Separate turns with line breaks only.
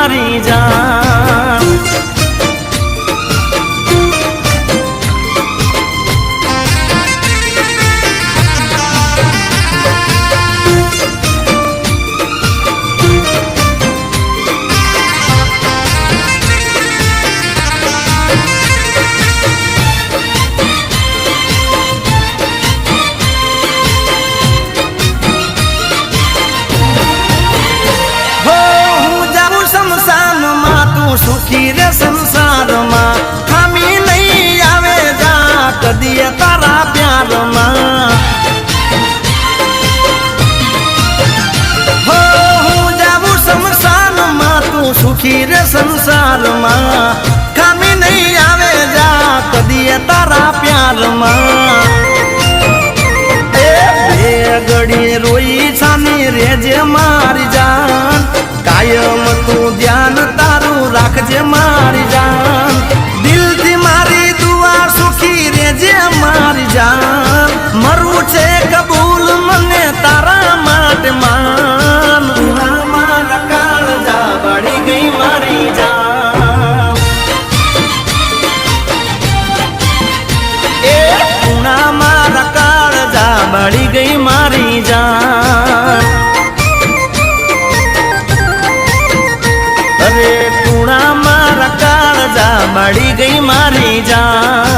मारी जान। सुखी रे संसार में खामी नहीं आवे जा कदिए तारा प्यार में। हो जाबू शमशान में तू सुखी रे संसार में खामी नहीं आवे जा कदिए तारा प्यार में। घड़ी रोई छानी रेजे मारी जान कायम तू ध्यान तारू राखजे मारी जान। दिल थी मारी दुआ सुखी रेजे मारी जान मरु छे कबूल मने तारा माट मान। मारा काळजा बड़ी गई मारी जान पूना मारा काळजा बड़ी गई मारी जान। अरे टूणा मारा काळजा बड़ी गई मारी जान।